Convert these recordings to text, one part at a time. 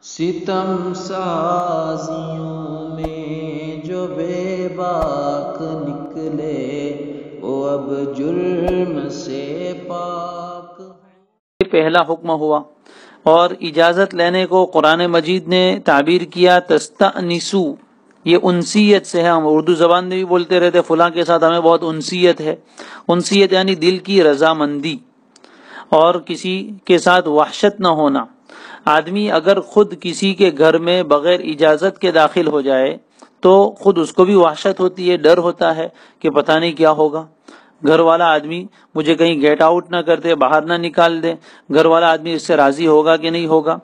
ستم سازیوں میں جو بے باک نکلے وہ اب جرم سے پاک ہے۔ پہلا حکم ہوا، اور اجازت لینے کو قرآن مجید نے تعبیر کیا تستأنسو، یہ انسیت سے ہے۔ ہم اردو زبان میں بھی بولتے رہتے فلاں کے ساتھ ہمیں بہت انسیت ہے، انسیت یعنی دل کی رضامندی اور کسی کے ساتھ وحشت نہ ہونا۔ آدمی اگر خود کسی کے گھر میں بغیر اجازت کے داخل ہو جائے تو خود اس کو بھی وحشت ہوتی ہے، ڈر ہوتا ہے کہ پتہ نہیں کیا ہوگا، گھر والا آدمی مجھے کہیں گیٹ آؤٹ نہ کر دے، باہر نہ نکال دے، گھر والا آدمی اس سے راضی ہوگا کہ نہیں ہوگا۔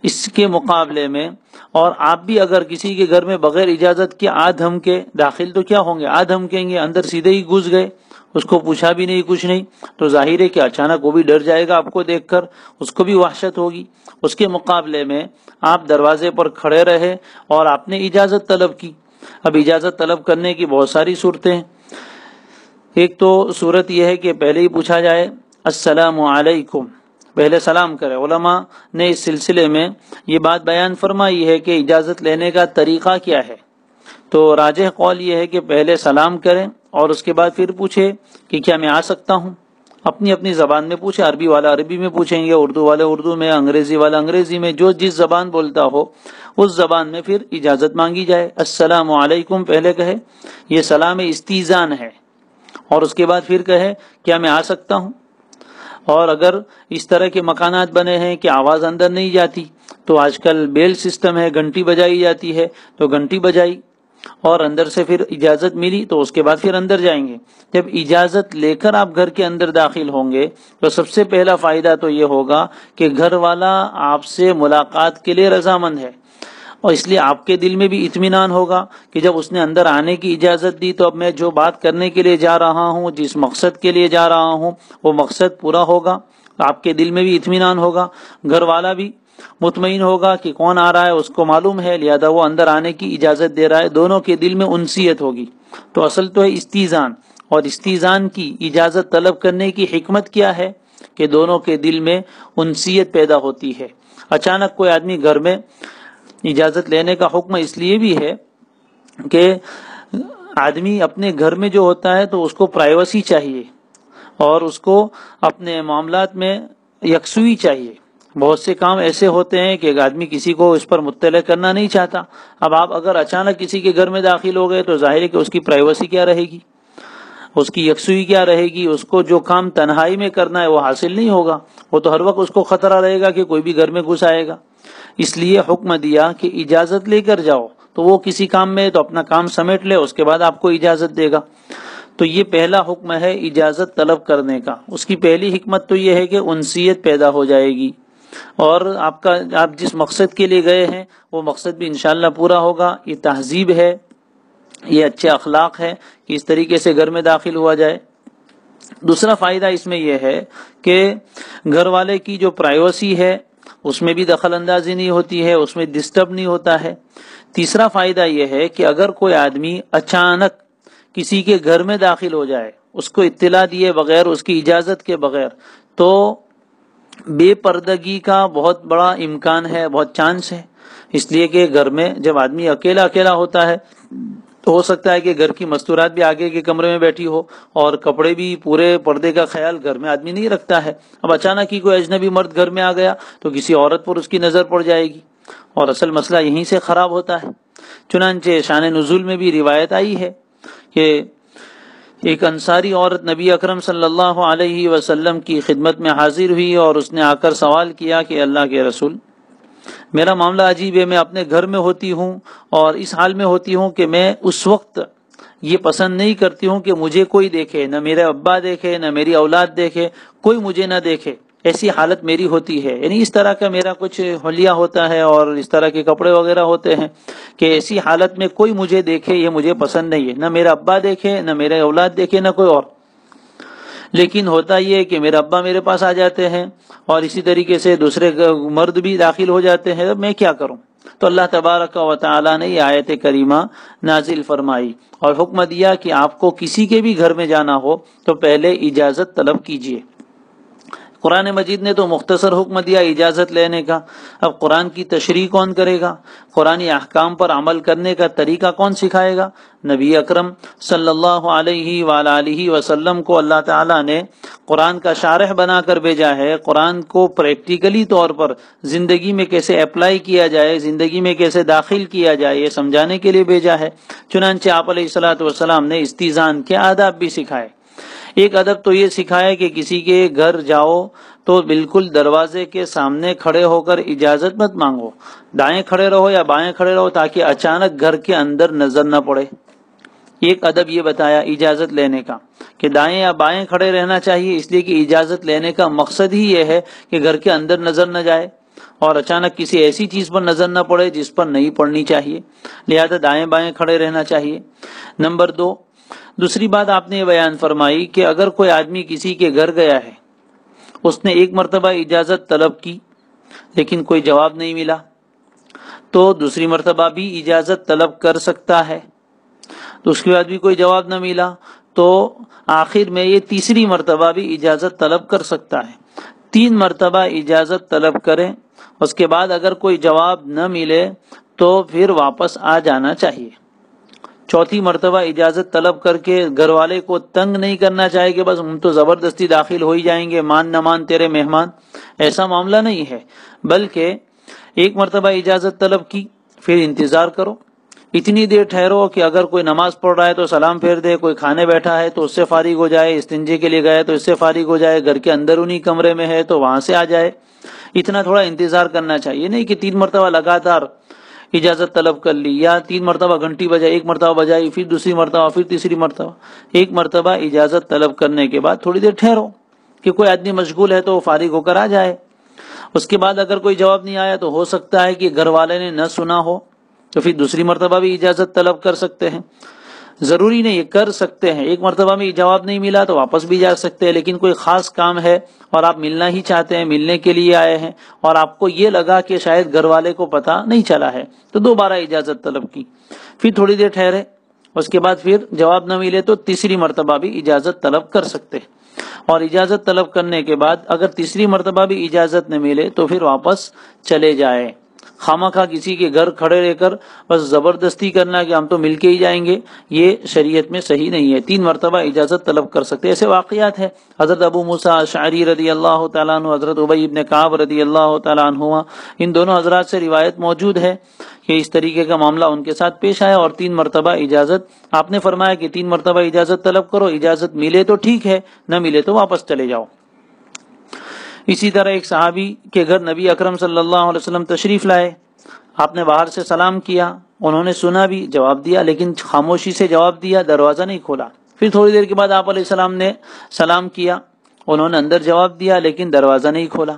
اس کے مقابلے میں اور آپ بھی اگر کسی کے گھر میں بغیر اجازت کے آ دھم کے داخل تو کیا ہوں گے، آ دھمکیں گے، اندر سیدھے ہی گھس گئے، اس کو پوچھا بھی نہیں کچھ نہیں، تو ظاہر ہے کہ اچانک وہ بھی ڈر جائے گا آپ کو دیکھ کر، اس کو بھی وحشت ہوگی۔ اس کے مقابلے میں آپ دروازے پر کھڑے رہے اور آپ نے اجازت طلب کی۔ اب اجازت طلب کرنے کی بہت ساری صورتیں ہیں۔ ایک تو صورت یہ ہے کہ پہلے ہی پوچھا جائے السلام علیکم، پہلے سلام کرے۔ علماء نے اس سلسلے میں یہ بات بیان فرمائی ہے کہ اجازت لینے کا طریقہ کیا ہے، تو راجح قول یہ ہے کہ پہلے سلام کریں اور اس کے بعد پھر پوچھے کہ کیا میں آ سکتا ہوں، اپنی اپنی زبان میں پوچھے، عربی والا عربی میں پوچھیں گے، اردو والے اردو میں، انگریزی والا انگریزی میں، جو جس زبان بولتا ہو اس زبان میں پھر اجازت مانگی جائے۔ السلام علیکم پہلے کہے، یہ سلام استیزان ہے، اور اس کے بعد پھر کہے کیا میں آ سکتا ہوں۔ اور اگر اس طرح کے مکانات بنے ہیں کہ آواز اندر نہیں جاتی تو آج کل بیل سسٹم ہے، گھنٹی بجائی جاتی ہے، تو گھنٹی بجائی اور اندر سے پھر اجازت ملی تو اس کے بعد پھر اندر جائیں گے۔ جب اجازت لے کر آپ گھر کے اندر داخل ہوں گے تو سب سے پہلا فائدہ تو یہ ہوگا کہ گھر والا آپ سے ملاقات کے لیے رضامند ہے، اور اس لیے آپ کے دل میں بھی اطمینان ہوگا کہ جب اس نے اندر آنے کی اجازت دی تو اب میں جو بات کرنے کے لیے جا رہا ہوں، جس مقصد کے لیے جا رہا ہوں، وہ مقصد پورا ہوگا۔ آپ کے دل میں بھی اطمینان ہوگا، گھر والا بھی مطمئن ہوگا کہ کون آ رہا ہے، اس کو معلوم ہے، لہذا وہ اندر آنے کی اجازت دے رہا ہے، دونوں کے دل میں انسیت ہوگی۔ تو اصل تو ہے استیزان، اور استیزان کی اجازت طلب کرنے کی حکمت کیا ہے کہ دونوں کے دل میں انسیت پیدا ہوتی ہے۔ اچانک کوئی آدمی گھر میں، اجازت لینے کا حکم اس لیے بھی ہے کہ آدمی اپنے گھر میں جو ہوتا ہے تو اس کو پرائیویسی چاہیے اور اس کو اپنے معاملات میں یکسوئی چاہیے۔ بہت سے کام ایسے ہوتے ہیں کہ ایک آدمی کسی کو اس پر مطلع کرنا نہیں چاہتا۔ اب آپ اگر اچانک کسی کے گھر میں داخل ہو گئے تو ظاہر ہے کہ اس کی پرائیویسی کیا رہے گی، اس کی یکسوئی کیا رہے گی، اس کو جو کام تنہائی میں کرنا ہے وہ حاصل نہیں ہوگا، وہ تو ہر وقت اس کو خطرہ رہے گا کہ کوئی بھی گھر میں گھس آئے گا۔ اس لیے حکم دیا کہ اجازت لے کر جاؤ، تو وہ کسی کام میں تو اپنا کام سمیٹ لے، اس کے بعد آپ کو اجازت دے گا۔ تو یہ پہلا حکم ہے اجازت طلب کرنے کا۔ اس کی پہلی حکمت تو یہ ہے کہ انسیت پیدا ہو جائے گی، اور آپ جس مقصد کے لیے گئے ہیں وہ مقصد بھی انشاءاللہ پورا ہوگا۔ یہ تہذیب ہے، یہ اچھے اخلاق ہے کہ اس طریقے سے گھر میں داخل ہوا جائے۔ دوسرا فائدہ اس میں یہ ہے کہ گھر والے کی جو پرائیویسی ہے اس میں بھی دخل اندازی نہیں ہوتی ہے، اس میں ڈسٹرب نہیں ہوتا ہے۔ تیسرا فائدہ یہ ہے کہ اگر کوئی آدمی اچانک کسی کے گھر میں داخل ہو جائے، اس کو اطلاع دیے بغیر، اس کی اجازت کے بغیر، تو بے پردگی کا بہت بڑا امکان ہے، بہت چانس ہے۔ اس لیے کہ گھر میں جب آدمی اکیلا اکیلا ہوتا ہے تو ہو سکتا ہے کہ گھر کی مستورات بھی آگے کے کمرے میں بیٹھی ہو اور کپڑے بھی پورے پردے کا خیال گھر میں آدمی نہیں رکھتا ہے۔ اب اچانک ہی کوئی اجنبی مرد گھر میں آ گیا تو کسی عورت پر اس کی نظر پڑ جائے گی، اور اصل مسئلہ یہیں سے خراب ہوتا ہے۔ چنانچہ شان نزول میں بھی روایت آئی ہے کہ ایک انصاری عورت نبی اکرم صلی اللہ علیہ وسلم کی خدمت میں حاضر ہوئی اور اس نے آ کر سوال کیا کہ اللہ کے رسول، میرا معاملہ عجیب ہے، میں اپنے گھر میں ہوتی ہوں اور اس حال میں ہوتی ہوں کہ میں اس وقت یہ پسند نہیں کرتی ہوں کہ مجھے کوئی دیکھے، نہ میرے ابا دیکھے، نہ میری اولاد دیکھے، کوئی مجھے نہ دیکھے، ایسی حالت میری ہوتی ہے۔ یعنی اس طرح کا میرا کچھ حلیہ ہوتا ہے اور اس طرح کے کپڑے وغیرہ ہوتے ہیں کہ ایسی حالت میں کوئی مجھے دیکھے یہ مجھے پسند نہیں ہے، نہ میرا ابا دیکھے، نہ میرے اولاد دیکھے، نہ کوئی اور۔ لیکن ہوتا یہ ہے کہ میرے ابا میرے پاس آ جاتے ہیں اور اسی طریقے سے دوسرے مرد بھی داخل ہو جاتے ہیں، میں کیا کروں؟ تو اللہ تبارک و تعالی نے یہ آیت کریمہ نازل فرمائی اور حکم دیا کہ آپ کو کسی کے بھی گھر میں جانا ہو تو پہلے اجازت طلب کیجیے۔ قرآن مجید نے تو مختصر حکم دیا اجازت لینے کا، اب قرآن کی تشریح کون کرے گا؟ قرآنی احکام پر عمل کرنے کا طریقہ کون سکھائے گا؟ نبی اکرم صلی اللہ علیہ وآلہ وسلم کو اللہ تعالیٰ نے قرآن کا شارح بنا کر بھیجا ہے، قرآن کو پریکٹیکلی طور پر زندگی میں کیسے اپلائی کیا جائے، زندگی میں کیسے داخل کیا جائے، یہ سمجھانے کے لیے بھیجا ہے۔ چنانچہ آپ علیہ الصلوۃ والسلام نے استیزان کے آداب بھی سکھائے۔ ایک ادب تو یہ سکھایا کہ کسی کے گھر جاؤ تو بالکل دروازے کے سامنے کھڑے ہو کر اجازت مت مانگو، دائیں کھڑے رہو یا بائیں کھڑے رہو تاکہ اچانک گھر کے اندر نظر نہ پڑے۔ ایک ادب یہ بتایا اجازت لینے کا کہ دائیں یا بائیں کھڑے رہنا چاہیے، اس لیے کہ اجازت لینے کا مقصد ہی یہ ہے کہ گھر کے اندر نظر نہ جائے اور اچانک کسی ایسی چیز پر نظر نہ پڑے جس پر نہیں پڑنی چاہیے، لہذا دائیں بائیں کھڑے رہنا چاہیے۔ نمبر 2، دوسری بات آپ نے یہ بیان فرمائی کہ اگر کوئی آدمی کسی کے گھر گیا ہے، اس نے ایک مرتبہ اجازت طلب کی لیکن کوئی جواب نہیں ملا تو دوسری مرتبہ بھی اجازت طلب کر سکتا ہے، تو اس کے بعد بھی کوئی جواب نہ ملا تو آخر میں یہ تیسری مرتبہ بھی اجازت طلب کر سکتا ہے۔ 3 مرتبہ اجازت طلب کریں، اس کے بعد اگر کوئی جواب نہ ملے تو پھر واپس آ جانا چاہیے۔ چوتھی مرتبہ اجازت طلب کر کے گھر والے کو تنگ نہیں کرنا چاہیے کہ بس ہم تو زبردستی داخل ہو ہی جائیں گے، مان نہ مان تیرے مہمان، ایسا معاملہ نہیں ہے، بلکہ ایک مرتبہ اجازت طلب کی، پھر انتظار کرو، اتنی دیر ٹھہرو کہ اگر کوئی نماز پڑھ رہا ہے تو سلام پھیر دے، کوئی کھانے بیٹھا ہے تو اس سے فارغ ہو جائے، استنجے کے لیے گئے تو اس سے فارغ ہو جائے، گھر کے اندرونی کمرے میں ہے تو وہاں سے آ جائے، اتنا تھوڑا انتظار کرنا چاہیے، نہیں کہ 3 مرتبہ لگاتار اجازت طلب کر لی یا 3 مرتبہ گھنٹی بجائی، ایک مرتبہ بجائی پھر دوسری مرتبہ پھر تیسری مرتبہ۔ ایک مرتبہ اجازت طلب کرنے کے بعد تھوڑی دیر ٹھہرو کہ کوئی آدمی مشغول ہے تو وہ فارغ ہو کر آ جائے، اس کے بعد اگر کوئی جواب نہیں آیا تو ہو سکتا ہے کہ گھر والے نے نہ سنا ہو تو پھر دوسری مرتبہ بھی اجازت طلب کر سکتے ہیں، ضروری نہیں کر سکتے ہیں، ایک مرتبہ میں جواب نہیں ملا تو واپس بھی جا سکتے ہیں، لیکن کوئی خاص کام ہے اور آپ ملنا ہی چاہتے ہیں، ملنے کے لیے آئے ہیں اور آپ کو یہ لگا کہ شاید گھر والے کو پتہ نہیں چلا ہے تو دوبارہ اجازت طلب کی، پھر تھوڑی دیر ٹھہرے، اس کے بعد پھر جواب نہ ملے تو تیسری مرتبہ بھی اجازت طلب کر سکتے ہیں، اور اجازت طلب کرنے کے بعد اگر تیسری مرتبہ بھی اجازت نہ ملے تو پھر واپس چلے جائے۔ خامخواہ کسی کے گھر کھڑے رہ کر بس زبردستی کرنا کہ ہم تو مل کے ہی جائیں گے، یہ شریعت میں صحیح نہیں ہے۔ 3 مرتبہ اجازت طلب کر سکتے، ایسے واقعات ہیں۔ حضرت ابو موسیٰ اشعری رضی اللہ تعالیٰ عنہ، حضرت ابی بن کعب رضی اللہ تعالیٰ عنہما، ان دونوں حضرات سے روایت موجود ہے کہ اس طریقے کا معاملہ ان کے ساتھ پیش آیا اور 3 مرتبہ اجازت، آپ نے فرمایا کہ 3 مرتبہ اجازت طلب کرو، اجازت ملے تو ٹھیک ہے، نہ ملے تو واپس چلے جاؤ۔ اسی طرح ایک صحابی کے گھر نبی اکرم صلی اللہ علیہ وسلم تشریف لائے، آپ نے باہر سے سلام کیا، انہوں نے سنا بھی، جواب دیا، لیکن خاموشی سے جواب دیا، دروازہ نہیں کھولا۔ پھر تھوڑی دیر کے بعد آپ علیہ السلام نے سلام کیا، انہوں نے اندر جواب دیا لیکن دروازہ نہیں کھولا۔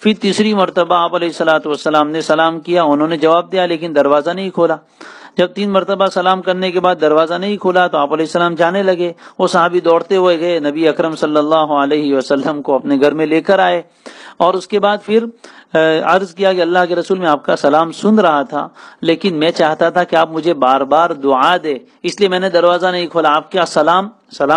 پھر تیسری مرتبہ آپ علیہ الصلوۃ والسلام نے سلام کیا، انہوں نے جواب دیا لیکن دروازہ نہیں کھولا۔ جب 3 مرتبہ سلام کرنے کے بعد دروازہ نہیں کھولا تو آپ علیہ السلام جانے لگے، وہ صحابی دوڑتے ہوئے گئے، نبی اکرم صلی اللہ علیہ وسلم کو اپنے گھر میں لے کر آئے اور اس کے بعد پھر عرض کیا کہ اللہ کے رسول، میں آپ کا سلام سن رہا تھا لیکن میں چاہتا تھا کہ آپ مجھے بار بار دعا دے، اس لیے میں نے دروازہ نہیں کھولا۔ آپ کیا سلام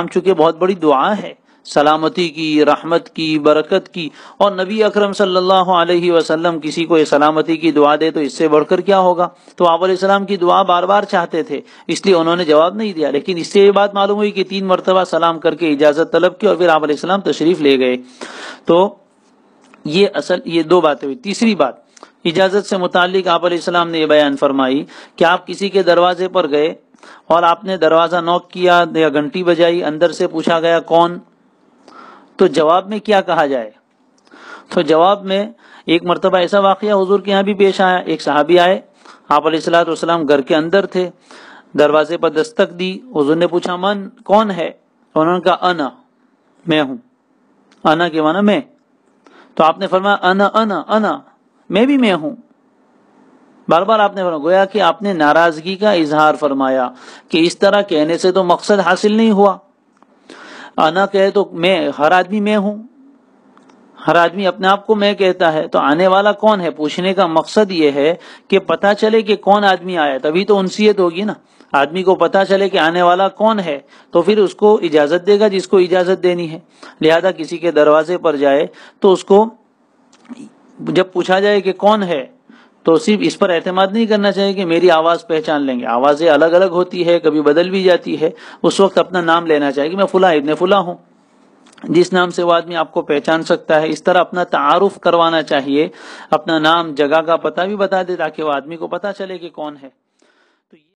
چونکہ بہت بڑی دعا ہے، سلامتی کی، رحمت کی، برکت کی، اور نبی اکرم صلی اللہ علیہ وسلم کسی کو یہ سلامتی کی دعا دے تو اس سے بڑھ کر کیا ہوگا، تو آپ علیہ السلام کی دعا بار بار چاہتے تھے، اس لیے انہوں نے جواب نہیں دیا، لیکن اس سے یہ بات معلوم ہوئی کہ 3 مرتبہ سلام کر کے اجازت طلب کی اور پھر آپ علیہ السلام تشریف لے گئے۔ تو یہ 2 باتیں ہوئی۔ تیسری بات، اجازت سے متعلق آپ علیہ السلام نے یہ بیان فرمائی کہ آپ کسی کے دروازے پر گئے اور آپ نے دروازہ نوک کیا یا گھنٹی بجائی، اندر سے پوچھا گیا کون، تو جواب میں کیا کہا جائے؟ تو جواب میں ایک مرتبہ ایسا واقعہ حضور کے یہاں بھی پیش آیا، ایک صحابی آئے، آپ علیہ الصلوۃ والسلام گھر کے اندر تھے، دروازے پر دستک دی، حضور نے پوچھا من، کون ہے؟ انہوں نے کہا انا، میں ہوں۔ انا کے معنی میں، تو آپ نے فرمایا انا میں بھی میں ہوں، بار بار آپ نے فرمایا، گویا کہ آپ نے ناراضگی کا اظہار فرمایا کہ اس طرح کہنے سے تو مقصد حاصل نہیں ہوا، انا کہے تو میں، ہر آدمی میں ہوں، ہر آدمی اپنے آپ کو میں کہتا ہے، تو آنے والا کون ہے؟ پوچھنے کا مقصد یہ ہے کہ پتہ چلے کہ کون آدمی آیا، تبھی تو انسیت ہوگی نا، آدمی کو پتا چلے کہ آنے والا کون ہے تو پھر اس کو اجازت دے گا جس کو اجازت دینی ہے. لہذا کسی کے دروازے پر جائے تو اس کو جب پوچھا جائے کہ کون ہے تو صرف اس پر اعتماد نہیں کرنا چاہیے کہ میری آواز پہچان لیں گے. آوازیں الگ الگ ہوتی ہے، کبھی بدل بھی جاتی ہے. اس وقت اپنا نام لینا چاہیے کہ میں فلاں ابن فلاں ہوں، جس نام سے وہ آدمی آپ کو پہچان سکتا ہے. اس طرح اپنا تعارف کروانا چاہیے، اپنا نام، جگہ کا پتہ بھی بتا دے تاکہ وہ آدمی کو پتا چلے کہ کون ہے.